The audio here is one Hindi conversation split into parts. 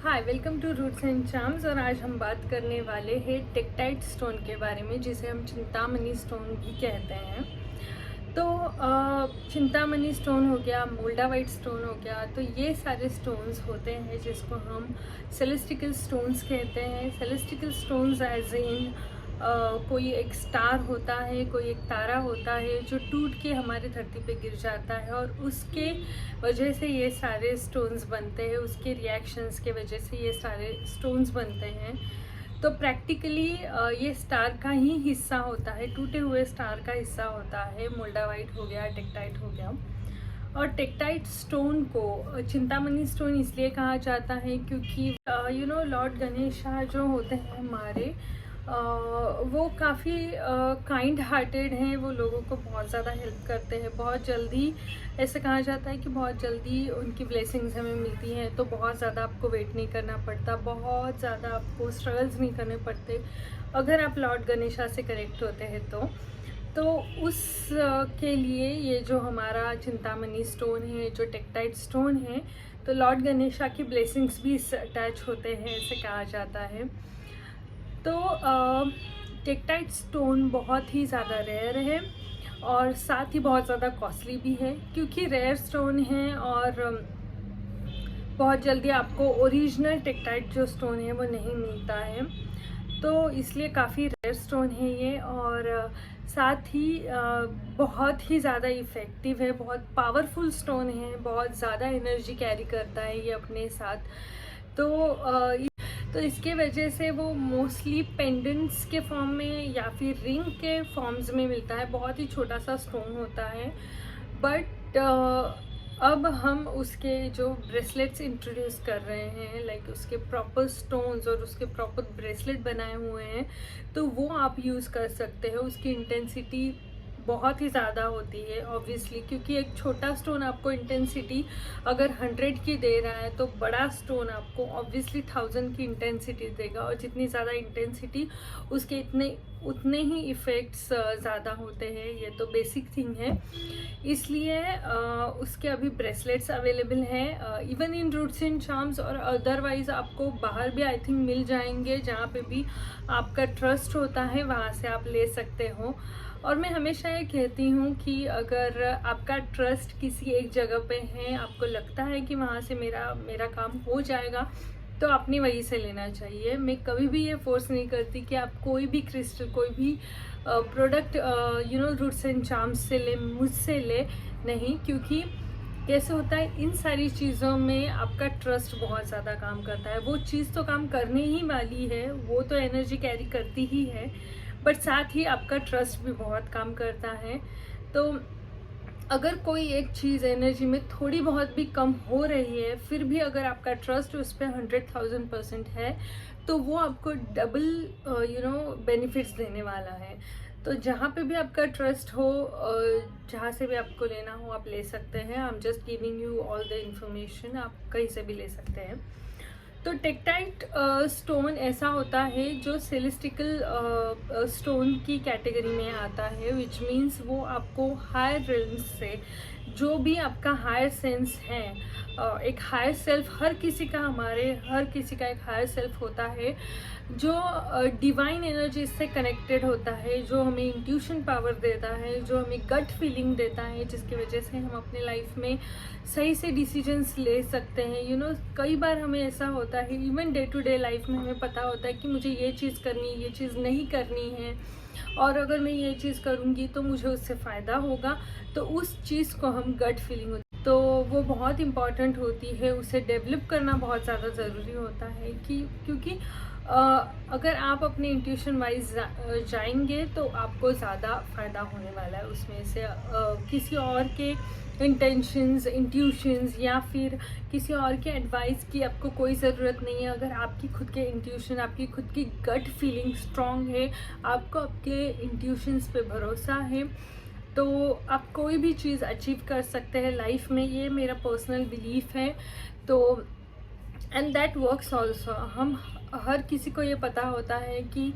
Hi, welcome to Roots and Charms. और आज हम बात करने वाले हैं टेक्टाइट स्टोन के बारे में, जिसे हम चिंतामणि स्टोन भी कहते हैं। तो चिंतामणि स्टोन हो गया, मोल्डावाइट स्टोन हो गया, तो ये सारे स्टोन्स होते हैं जिसको हम सेलेस्टिकल स्टोन्स कहते हैं। सेलेस्टिकल स्टोन्स एज इन कोई एक स्टार होता है, कोई एक तारा होता है जो टूट के हमारे धरती पे गिर जाता है, और उसके वजह से ये सारे स्टोन्स बनते हैं, उसके रिएक्शंस के वजह से ये सारे स्टोन्स बनते हैं। तो प्रैक्टिकली ये स्टार का ही हिस्सा होता है, टूटे हुए स्टार का हिस्सा होता है। मोल्डावाइट हो गया, टेक्टाइट हो गया। और टेक्टाइट स्टोन को चिंतामणि स्टोन इसलिए कहा जाता है क्योंकि लॉर्ड गणेशा जो होते हैं हमारे, वो काफ़ी काइंड हार्टेड हैं। वो लोगों को बहुत ज़्यादा हेल्प करते हैं। बहुत जल्दी ऐसे कहा जाता है कि बहुत जल्दी उनकी ब्लेसिंग्स हमें मिलती हैं। तो बहुत ज़्यादा आपको वेट नहीं करना पड़ता, बहुत ज़्यादा आपको स्ट्रगल्स नहीं करने पड़ते अगर आप लॉर्ड गणेशा से कनेक्ट होते हैं तो उस के लिए ये जो हमारा चिंतामणि स्टोन है, जो टेक्टाइट स्टोन है, तो लॉर्ड गणेशा की ब्लेसिंग्स भी इससे अटैच होते हैं, ऐसे कहा जाता है। तो टेक्टाइट स्टोन बहुत ही ज़्यादा रेयर है और साथ ही बहुत ज़्यादा कॉस्टली भी है, क्योंकि रेयर स्टोन है और बहुत जल्दी आपको ओरिजिनल टेक्टाइट जो स्टोन है वो नहीं मिलता है। तो इसलिए काफ़ी रेयर स्टोन है ये, और साथ ही बहुत ही ज़्यादा इफ़ेक्टिव है, बहुत पावरफुल स्टोन है, बहुत ज़्यादा एनर्जी कैरी करता है ये अपने साथ। तो इसके वजह से वो मोस्टली पेंडेंट्स के फॉर्म में या फिर रिंग के फॉर्म्स में मिलता है। बहुत ही छोटा सा स्टोन होता है, बट अब हम उसके जो ब्रेसलेट्स इंट्रोड्यूस कर रहे हैं, लाइक उसके प्रॉपर स्टोन्स और उसके प्रॉपर ब्रेसलेट बनाए हुए हैं, तो वो आप यूज़ कर सकते हो। उसकी इंटेंसिटी बहुत ही ज़्यादा होती है ऑब्वियसली, क्योंकि एक छोटा स्टोन आपको इंटेंसिटी अगर 100 की दे रहा है, तो बड़ा स्टोन आपको ऑब्वियसली 1000 की इंटेंसिटी देगा। और जितनी ज़्यादा इंटेंसिटी, उसके उतने ही इफ़ेक्ट्स ज़्यादा होते हैं। ये तो बेसिक थिंग है। इसलिए उसके अभी ब्रेसलेट्स अवेलेबल हैं even in Roots and Charms, और अदरवाइज़ आपको बाहर भी आई थिंक मिल जाएंगे। जहाँ पे भी आपका ट्रस्ट होता है वहाँ से आप ले सकते हो। और मैं हमेशा ये कहती हूँ कि अगर आपका ट्रस्ट किसी एक जगह पे है, आपको लगता है कि वहाँ से मेरा काम हो जाएगा, तो आपने वहीं से लेना चाहिए। मैं कभी भी ये फोर्स नहीं करती कि आप कोई भी क्रिस्टल, कोई भी प्रोडक्ट रूट्स एंड चार्म्स से ले, मुझसे ले नहीं, क्योंकि कैसे होता है, इन सारी चीज़ों में आपका ट्रस्ट बहुत ज़्यादा काम करता है। वो चीज़ तो काम करने ही वाली है, वो तो एनर्जी कैरी करती ही है, बट साथ ही आपका ट्रस्ट भी बहुत काम करता है। तो अगर कोई एक चीज़ एनर्जी में थोड़ी बहुत भी कम हो रही है, फिर भी अगर आपका ट्रस्ट उस पर 100,000% है, तो वो आपको डबल बेनिफिट्स देने वाला है। तो जहाँ पे भी आपका ट्रस्ट हो, जहाँ से भी आपको लेना हो आप ले सकते हैं। I am just giving you all the information, आप कहीं से भी ले सकते हैं। तो टेक्टाइट स्टोन ऐसा होता है जो सेलेस्टिकल स्टोन की कैटेगरी में आता है, विच मीन्स वो आपको हायर रेल्म्स से, जो भी आपका हायर सेंस है, एक हायर सेल्फ, हर किसी का एक हायर सेल्फ होता है जो डिवाइन एनर्जी से कनेक्टेड होता है, जो हमें इंट्यूशन पावर देता है, जो हमें गट फीलिंग देता है, जिसकी वजह से हम अपने लाइफ में सही से डिसीजंस ले सकते हैं। कई बार हमें ऐसा होता है, even day to day life में हमें पता होता है कि मुझे ये चीज़ करनी है, ये चीज़ नहीं करनी है, और अगर मैं ये चीज़ करूँगी तो मुझे उससे फ़ायदा होगा। तो उस चीज़ को हम गट फीलिंग होती है, तो वो बहुत इम्पॉर्टेंट होती है। उसे डेवलप करना बहुत ज़्यादा ज़रूरी होता है क्योंकि अगर आप अपने इंट्यूशन वाइज जाएंगे तो आपको ज़्यादा फ़ायदा होने वाला है उसमें से। किसी और के इंटेंशंस, इंट्यूशंस या फिर किसी और के एडवाइस की आपको कोई ज़रूरत नहीं है। अगर आपकी खुद के इंट्यूशन, आपकी खुद की गट फीलिंग स्ट्रॉन्ग है, आपको आपके इंट्यूशंस पे भरोसा है, तो आप कोई भी चीज़ अचीव कर सकते हैं लाइफ में। ये मेरा पर्सनल बिलीफ है। तो एंड दैट वर्क्स ऑल्सो। हम हर किसी को ये पता होता है कि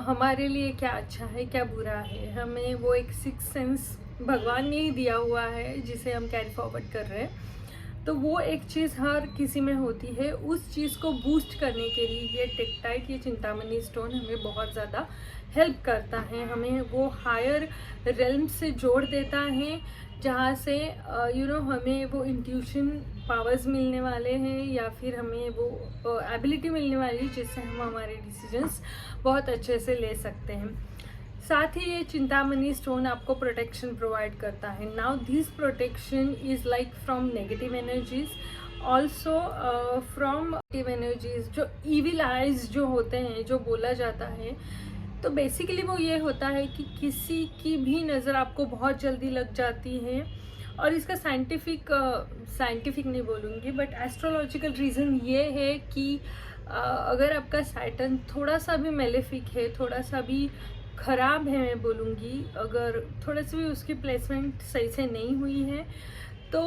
हमारे लिए क्या अच्छा है, क्या बुरा है। हमें वो एक सिक्स सेंस भगवान ने ही दिया हुआ है, जिसे हम कैरी फॉरवर्ड कर रहे हैं। तो वो एक चीज़ हर किसी में होती है, उस चीज़ को बूस्ट करने के लिए ये टेक्टाइट, ये चिंतामणि स्टोन हमें बहुत ज़्यादा हेल्प करता है। हमें वो हायर रेल्म से जोड़ देता है, जहाँ से हमें वो इंट्यूशन पावर्स मिलने वाले हैं, या फिर हमें वो एबिलिटी मिलने वाली है जिससे हम हमारे डिसीजंस बहुत अच्छे से ले सकते हैं। साथ ही ये चिंतामणि स्टोन आपको प्रोटेक्शन प्रोवाइड करता है। Now this protection is like from negative energies, also from negative energies, जो ईविल आइज जो होते हैं, जो बोला जाता है। तो बेसिकली वो ये होता है कि किसी की भी नज़र आपको बहुत जल्दी लग जाती है, और इसका साइंटिफिक नहीं बोलूँगी बट एस्ट्रोलॉजिकल रीज़न ये है कि अगर आपका सैटर्न थोड़ा सा भी मेलेफिक है, थोड़ा सा भी ख़राब है, मैं बोलूँगी, अगर थोड़ा सा भी उसकी प्लेसमेंट सही से नहीं हुई है, तो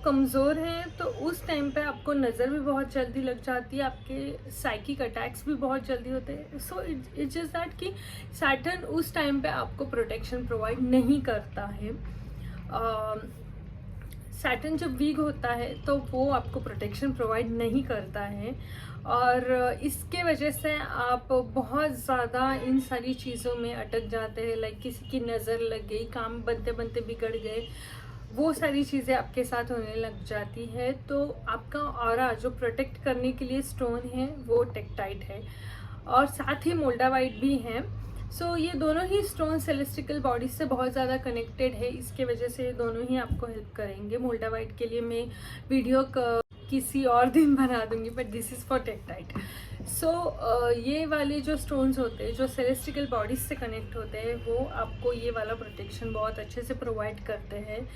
कमज़ोर है, तो उस टाइम पे आपको नज़र भी बहुत जल्दी लग जाती है, आपके साइकिक अटैक्स भी बहुत जल्दी होते हैं। सो इट्स जस्ट दैट कि सैटर्न उस टाइम पे आपको प्रोटेक्शन प्रोवाइड नहीं करता है। सैटर्न जब वीक होता है तो वो आपको प्रोटेक्शन प्रोवाइड नहीं करता है, और इसके वजह से आप बहुत ज़्यादा इन सारी चीज़ों में अटक जाते हैं। लाइक किसी की नज़र लग गई, काम बनते बनते बिगड़ गए, वो सारी चीज़ें आपके साथ होने लग जाती है। तो आपका ऑरा जो प्रोटेक्ट करने के लिए स्टोन है वो टेक्टाइट है, और साथ ही मोल्डावाइट भी है। सो ये दोनों ही स्टोन सेलेस्टिकल बॉडीज से बहुत ज़्यादा कनेक्टेड है, इसके वजह से ये दोनों ही आपको हेल्प करेंगे। मोल्डावाइट के लिए मैं वीडियो किसी और दिन बना दूंगी, बट दिस इज़ फॉर टेक्टाइट। सो ये वाले जो स्टोन्स होते हैं, जो सेलेस्टिकल बॉडीज से कनेक्ट होते हैं, वो आपको ये वाला प्रोटेक्शन बहुत अच्छे से प्रोवाइड करते हैं।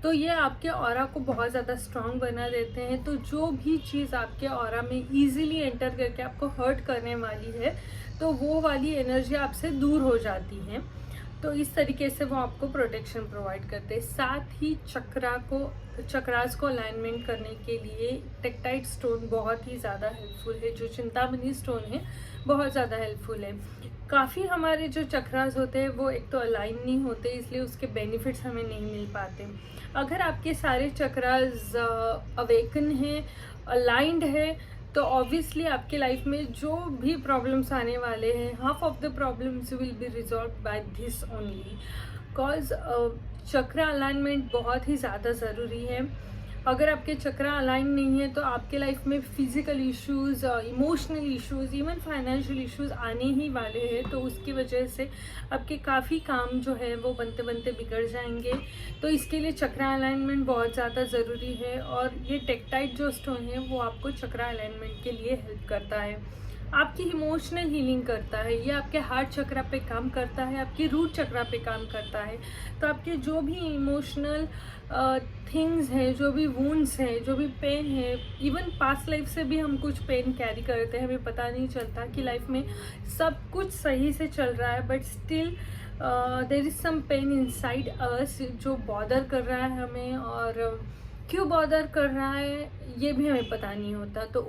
तो ये आपके ऑरा को बहुत ज़्यादा स्ट्रॉन्ग बना देते हैं। तो जो भी चीज़ आपके ऑरा में ईजिली एंटर करके आपको हर्ट करने वाली है, तो वो वाली एनर्जी आपसे दूर हो जाती है। तो इस तरीके से वो आपको प्रोटेक्शन प्रोवाइड करते हैं। साथ ही चक्रास को अलाइनमेंट करने के लिए टेक्टाइट स्टोन बहुत ही ज़्यादा हेल्पफुल है। जो चिंतामणि स्टोन है बहुत ज़्यादा हेल्पफुल है। काफ़ी हमारे जो चक्रास होते हैं वो एक तो अलाइन नहीं होते, इसलिए उसके बेनिफिट्स हमें नहीं मिल पाते। अगर आपके सारे चक्रास अवेकन है, अलाइंड है, तो ऑब्वियसली आपके लाइफ में जो भी प्रॉब्लम्स आने वाले हैं, half of the problems will be resolve by this only. Because चक्र अलाइनमेंट बहुत ही ज़्यादा ज़रूरी है। अगर आपके चक्र अलाइन नहीं है तो आपके लाइफ में physical issues, emotional issues, even financial issues आने ही वाले हैं। तो उसकी वजह से आपके काफ़ी काम जो है वो बनते बनते बिगड़ जाएंगे। तो इसके लिए चक्र अलाइनमेंट बहुत ज़्यादा ज़रूरी है, और ये टेक्टाइट जो स्टोन है वो आपको चक्र अलाइनमेंट के लिए हेल्प करता है। आपकी इमोशनल हीलिंग करता है, ये आपके हार्ट चक्रा पे काम करता है, आपकी रूट चक्रा पे काम करता है। तो आपके जो भी इमोशनल थिंग्स हैं, जो भी वुंड्स हैं, जो भी पेन है, इवन पास्ट लाइफ से भी हम कुछ पेन कैरी करते हैं, हमें पता नहीं चलता कि लाइफ में सब कुछ सही से चल रहा है, but still there is some pain inside us जो बॉदर कर रहा है हमें, और क्यों बॉदर कर रहा है ये भी हमें पता नहीं होता। तो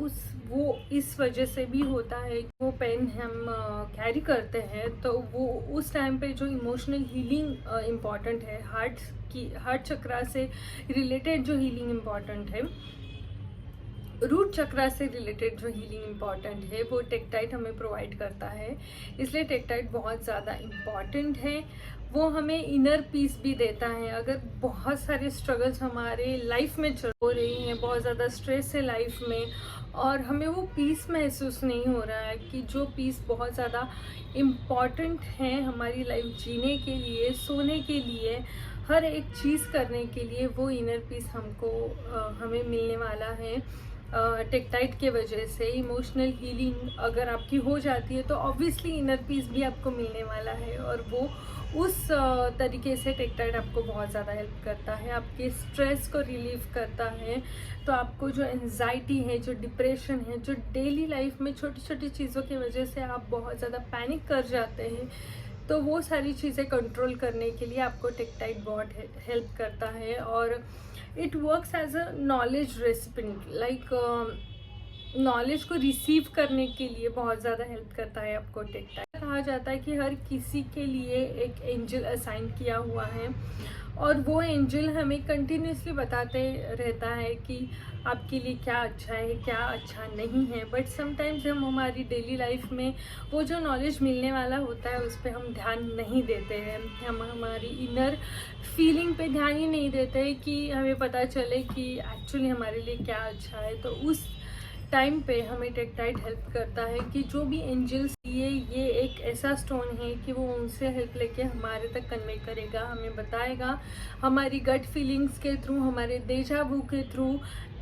वो इस वजह से भी होता है कि वो पेन हम कैरी करते हैं। तो वो उस टाइम पे जो इमोशनल हीलिंग इम्पॉर्टेंट है, हार्ट चक्रा से रिलेटेड जो हीलिंग इम्पॉर्टेंट है, रूट चक्रा से रिलेटेड जो हीलिंग इम्पॉर्टेंट है, वो टेक्टाइट हमें प्रोवाइड करता है। इसलिए टेक्टाइट बहुत ज़्यादा इम्पॉर्टेंट है। वो हमें इनर पीस भी देता है। अगर बहुत सारे स्ट्रगल्स हमारे लाइफ में चल हो रही हैं, बहुत ज़्यादा स्ट्रेस है लाइफ में, और हमें वो पीस महसूस नहीं हो रहा है, कि जो पीस बहुत ज़्यादा इम्पॉर्टेंट है हमारी लाइफ जीने के लिए, सोने के लिए, हर एक चीज़ करने के लिए, वो इनर पीस हमें मिलने वाला है टेक्टाइट के वजह से। इमोशनल हीलिंग अगर आपकी हो जाती है तो ऑब्वियसली इनर पीस भी आपको मिलने वाला है, और वो उस तरीके से टेक्टाइट आपको बहुत ज़्यादा हेल्प करता है, आपके स्ट्रेस को रिलीव करता है। तो आपको जो एंजाइटी है, जो डिप्रेशन है, जो डेली लाइफ में छोटी छोटी चीज़ों की वजह से आप बहुत ज़्यादा पैनिक कर जाते हैं, तो वो सारी चीज़ें कंट्रोल करने के लिए आपको टेक्टाइट बहुत हेल्प करता है। और it works as a knowledge recipient, like knowledge को रिसीव करने के लिए बहुत ज़्यादा हेल्प करता है आपको टेक्टाइट। कहा जाता है कि हर किसी के लिए एक एंजल असाइन किया हुआ है, और वो एंजल हमें कंटिन्यूसली बताते रहता है कि आपके लिए क्या अच्छा है, क्या अच्छा नहीं है। बट समटाइम्स हम हमारी डेली लाइफ में वो जो नॉलेज मिलने वाला होता है उस पर हम ध्यान नहीं देते हैं। हम हमारी इनर फीलिंग पे ध्यान ही नहीं देते कि हमें पता चले कि एक्चुअली हमारे लिए क्या अच्छा है। तो उस टाइम पे हमें टेक्टाइट हेल्प करता है कि जो भी एंजल्स ये एक ऐसा स्टोन है कि वो उनसे हेल्प लेके हमारे तक कन्वे करेगा, हमें बताएगा हमारी गट फीलिंग्स के थ्रू, हमारे देजा वू के थ्रू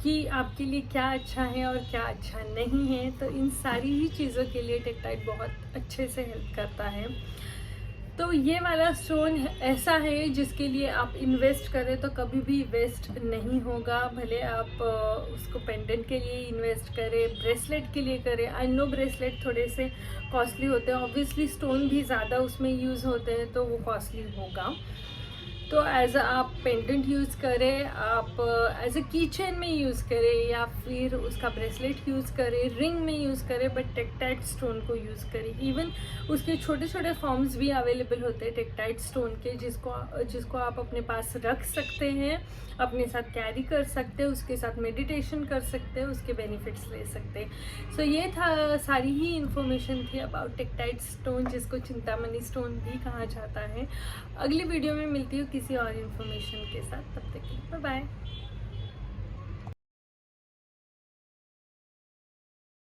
कि आपके लिए क्या अच्छा है और क्या अच्छा नहीं है। तो इन सारी ही चीज़ों के लिए टेक्टाइट बहुत अच्छे से हेल्प करता है। तो ये वाला स्टोन ऐसा है जिसके लिए आप इन्वेस्ट करें तो कभी भी वेस्ट नहीं होगा। भले आप उसको पेंडेंट के लिए इन्वेस्ट करें, ब्रेसलेट के लिए करें। आई नो ब्रेसलेट थोड़े से कॉस्टली होते हैं, ऑब्वियसली स्टोन भी ज़्यादा उसमें यूज़ होते हैं तो वो कॉस्टली होगा। तो एज आप पेंडेंट यूज़ करें, आप एज अ की चेन में यूज़ करें या फिर उसका ब्रेसलेट यूज़ करें, रिंग में यूज़ करें, बट टेक्टाइट स्टोन को यूज़ करें। इवन उसके छोटे छोटे फॉर्म्स भी अवेलेबल होते हैं टेक्टाइट स्टोन के, जिसको आप अपने पास रख सकते हैं, अपने साथ कैरी कर सकते हैं, उसके साथ मेडिटेशन कर सकते हैं, उसके बेनिफिट्स ले सकते हैं। सो ये था, सारी ही इन्फॉर्मेशन थी अबाउट टेक्टाइट स्टोन, जिसको चिंतामणि स्टोन भी कहा जाता है। अगली वीडियो में मिलती हूँ किसी और इन्फॉर्मेशन के साथ। तब तक के लिए बाय बाय।